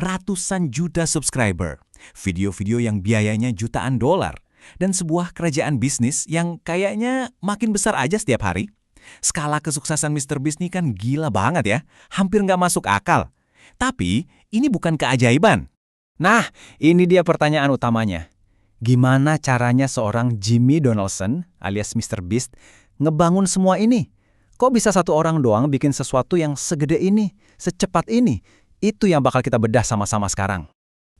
ratusan juta subscriber, video-video yang biayanya jutaan dolar, dan sebuah kerajaan bisnis yang kayaknya makin besar aja setiap hari. Skala kesuksesan MrBeast ini kan gila banget ya, hampir nggak masuk akal. Tapi ini bukan keajaiban. Nah, ini dia pertanyaan utamanya. Gimana caranya seorang Jimmy Donaldson alias MrBeast ngebangun semua ini? Kok bisa satu orang doang bikin sesuatu yang segede ini, secepat ini? Itu yang bakal kita bedah sama-sama sekarang.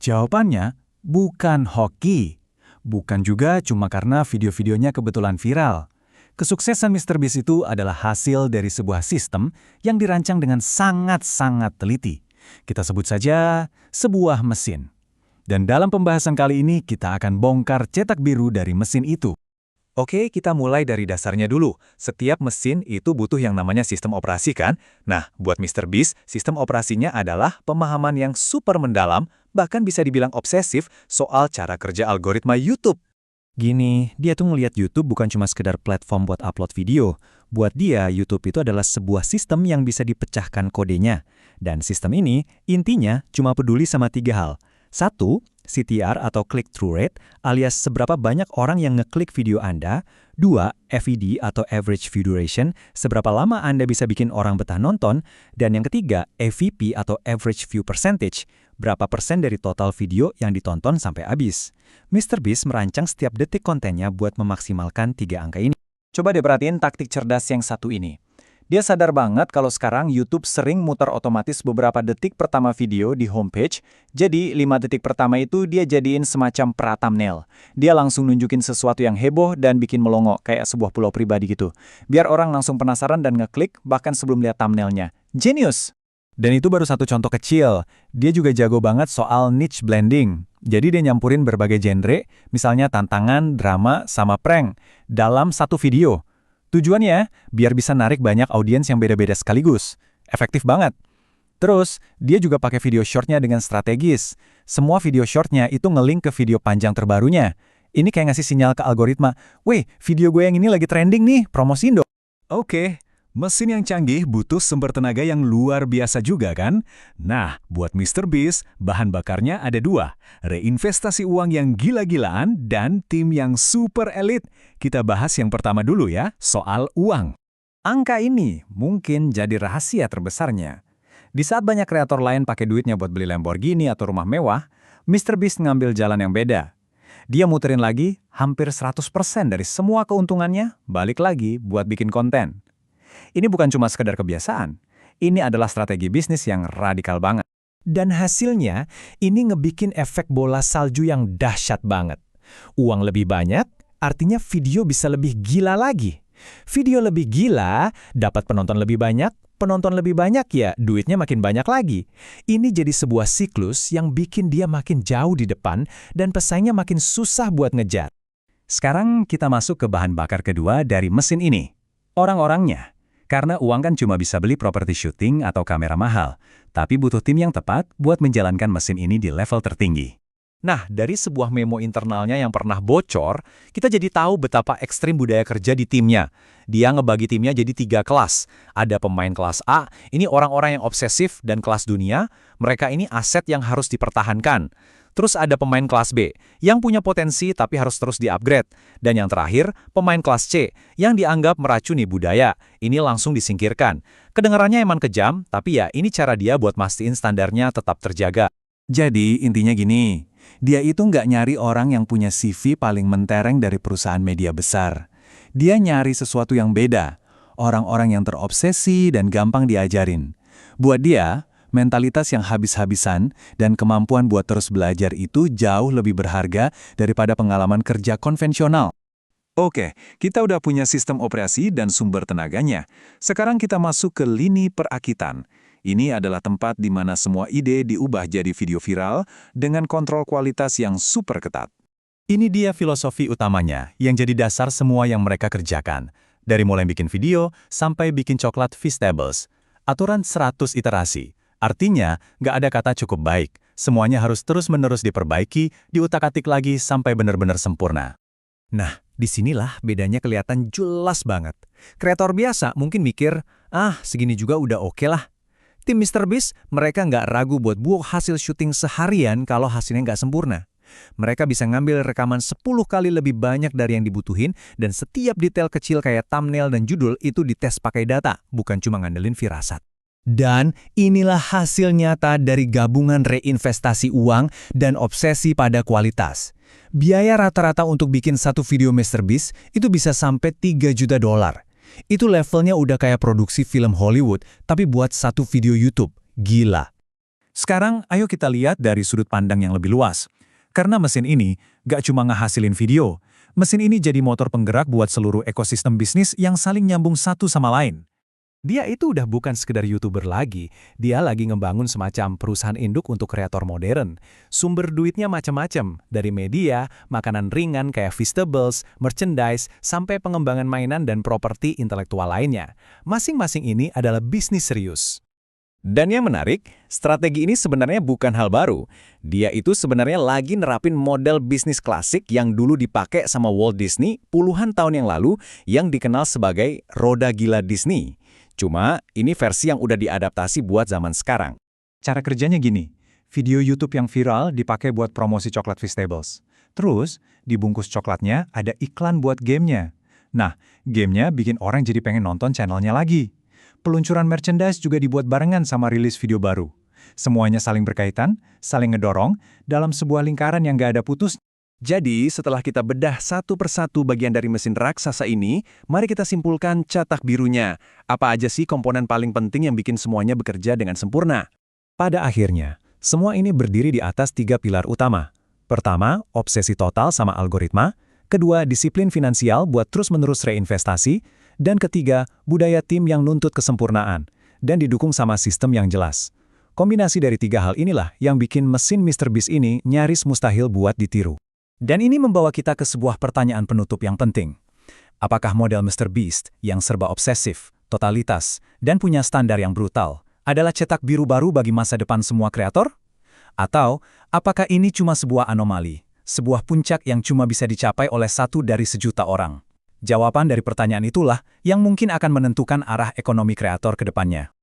Jawabannya bukan hoki. Bukan juga cuma karena video-videonya kebetulan viral. Kesuksesan MrBeast itu adalah hasil dari sebuah sistem yang dirancang dengan sangat-sangat teliti. Kita sebut saja sebuah mesin. Dan dalam pembahasan kali ini kita akan bongkar cetak biru dari mesin itu. Oke, kita mulai dari dasarnya dulu. Setiap mesin itu butuh yang namanya sistem operasi kan? Nah, buat MrBeast, sistem operasinya adalah pemahaman yang super mendalam, bahkan bisa dibilang obsesif soal cara kerja algoritma YouTube. Gini, dia tuh ngelihat YouTube bukan cuma sekedar platform buat upload video. Buat dia, YouTube itu adalah sebuah sistem yang bisa dipecahkan kodenya. Dan sistem ini, intinya, cuma peduli sama 3 hal. 1. CTR atau click-through rate, alias seberapa banyak orang yang ngeklik video Anda. 2. FVD atau average view duration, seberapa lama Anda bisa bikin orang betah nonton. Dan yang ketiga, AVP atau average view percentage, berapa persen dari total video yang ditonton sampai habis. MrBeast merancang setiap detik kontennya buat memaksimalkan 3 angka ini. Coba deh perhatiin taktik cerdas yang satu ini. Dia sadar banget kalau sekarang YouTube sering muter otomatis beberapa detik pertama video di homepage, jadi 5 detik pertama itu dia jadiin semacam pra-thumbnail. Dia langsung nunjukin sesuatu yang heboh dan bikin melongo, kayak sebuah pulau pribadi gitu. Biar orang langsung penasaran dan ngeklik bahkan sebelum lihat thumbnailnya. Genius! Dan itu baru satu contoh kecil. Dia juga jago banget soal niche blending. Jadi dia nyampurin berbagai genre, misalnya tantangan, drama, sama prank, dalam satu video. Tujuannya, biar bisa narik banyak audiens yang beda-beda sekaligus. Efektif banget. Terus, dia juga pakai video shortnya dengan strategis. Semua video shortnya itu nge-link ke video panjang terbarunya. Ini kayak ngasih sinyal ke algoritma, "Weh, video gue yang ini lagi trending nih, promosiin dong." Oke, mesin yang canggih butuh sumber tenaga yang luar biasa juga kan? Nah, buat MrBeast, bahan bakarnya ada 2. Reinvestasi uang yang gila-gilaan dan tim yang super elit. Kita bahas yang pertama dulu ya, soal uang. Angka ini mungkin jadi rahasia terbesarnya. Di saat banyak kreator lain pakai duitnya buat beli Lamborghini atau rumah mewah, MrBeast ngambil jalan yang beda. Dia muterin lagi hampir 100% dari semua keuntungannya, balik lagi buat bikin konten. Ini bukan cuma sekedar kebiasaan, ini adalah strategi bisnis yang radikal banget. Dan hasilnya, ini ngebikin efek bola salju yang dahsyat banget. Uang lebih banyak, artinya video bisa lebih gila lagi. Video lebih gila, dapat penonton lebih banyak ya duitnya makin banyak lagi. Ini jadi sebuah siklus yang bikin dia makin jauh di depan dan pesaingnya makin susah buat ngejar. Sekarang kita masuk ke bahan bakar kedua dari mesin ini. Orang-orangnya. Karena uang kan cuma bisa beli properti syuting atau kamera mahal, tapi butuh tim yang tepat buat menjalankan mesin ini di level tertinggi. Nah, dari sebuah memo internalnya yang pernah bocor, kita jadi tahu betapa ekstrim budaya kerja di timnya. Dia ngebagi timnya jadi 3 kelas. Ada pemain kelas A, ini orang-orang yang obsesif dan kelas dunia, mereka ini aset yang harus dipertahankan. Terus ada pemain kelas B, yang punya potensi tapi harus terus di-upgrade. Dan yang terakhir, pemain kelas C, yang dianggap meracuni budaya. Ini langsung disingkirkan. Kedengarannya emang kejam, tapi ya ini cara dia buat mastiin standarnya tetap terjaga. Jadi, intinya gini, dia itu nggak nyari orang yang punya CV paling mentereng dari perusahaan media besar. Dia nyari sesuatu yang beda, orang-orang yang terobsesi dan gampang diajarin. Buat dia, mentalitas yang habis-habisan dan kemampuan buat terus belajar itu jauh lebih berharga daripada pengalaman kerja konvensional. Oke, kita udah punya sistem operasi dan sumber tenaganya. Sekarang kita masuk ke lini perakitan. Ini adalah tempat di mana semua ide diubah jadi video viral dengan kontrol kualitas yang super ketat. Ini dia filosofi utamanya yang jadi dasar semua yang mereka kerjakan. Dari mulai bikin video sampai bikin coklat Feastables. Aturan 100 iterasi. Artinya, nggak ada kata cukup baik. Semuanya harus terus-menerus diperbaiki, diutak-atik lagi sampai benar-benar sempurna. Nah, disinilah bedanya kelihatan jelas banget. Kreator biasa mungkin mikir, segini juga udah oke lah. Tim MrBeast, mereka nggak ragu buat buang hasil syuting seharian kalau hasilnya nggak sempurna. Mereka bisa ngambil rekaman 10 kali lebih banyak dari yang dibutuhin, dan setiap detail kecil kayak thumbnail dan judul itu dites pakai data, bukan cuma ngandelin firasat. Dan inilah hasil nyata dari gabungan reinvestasi uang dan obsesi pada kualitas. Biaya rata-rata untuk bikin satu video MrBeast itu bisa sampai $3 juta. Itu levelnya udah kayak produksi film Hollywood, tapi buat satu video YouTube. Gila. Sekarang, ayo kita lihat dari sudut pandang yang lebih luas. Karena mesin ini gak cuma ngehasilin video, mesin ini jadi motor penggerak buat seluruh ekosistem bisnis yang saling nyambung satu sama lain. Dia itu udah bukan sekedar YouTuber lagi, dia lagi ngebangun semacam perusahaan induk untuk kreator modern. Sumber duitnya macam-macam, dari media, makanan ringan kayak Feastables, merchandise, sampai pengembangan mainan dan properti intelektual lainnya. Masing-masing ini adalah bisnis serius. Dan yang menarik, strategi ini sebenarnya bukan hal baru. Dia itu sebenarnya lagi nerapin model bisnis klasik yang dulu dipakai sama Walt Disney puluhan tahun yang lalu yang dikenal sebagai roda gila Disney. Cuma ini versi yang udah diadaptasi buat zaman sekarang. Cara kerjanya gini, video YouTube yang viral dipakai buat promosi coklat Feastables. Terus, di bungkus coklatnya ada iklan buat gamenya. Nah, gamenya bikin orang jadi pengen nonton channelnya lagi. Peluncuran merchandise juga dibuat barengan sama rilis video baru. Semuanya saling berkaitan, saling ngedorong, dalam sebuah lingkaran yang gak ada putus. Jadi, setelah kita bedah satu persatu bagian dari mesin raksasa ini, mari kita simpulkan cetak birunya. Apa aja sih komponen paling penting yang bikin semuanya bekerja dengan sempurna? Pada akhirnya, semua ini berdiri di atas 3 pilar utama. Pertama, obsesi total sama algoritma. Kedua, disiplin finansial buat terus-menerus reinvestasi. Dan ketiga, budaya tim yang nuntut kesempurnaan, dan didukung sama sistem yang jelas. Kombinasi dari 3 hal inilah yang bikin mesin MrBeast ini nyaris mustahil buat ditiru. Dan ini membawa kita ke sebuah pertanyaan penutup yang penting. Apakah model MrBeast yang serba obsesif, totalitas, dan punya standar yang brutal adalah cetak biru baru bagi masa depan semua kreator? Atau, apakah ini cuma sebuah anomali, sebuah puncak yang cuma bisa dicapai oleh 1 dari sejuta orang? Jawaban dari pertanyaan itulah yang mungkin akan menentukan arah ekonomi kreator ke depannya.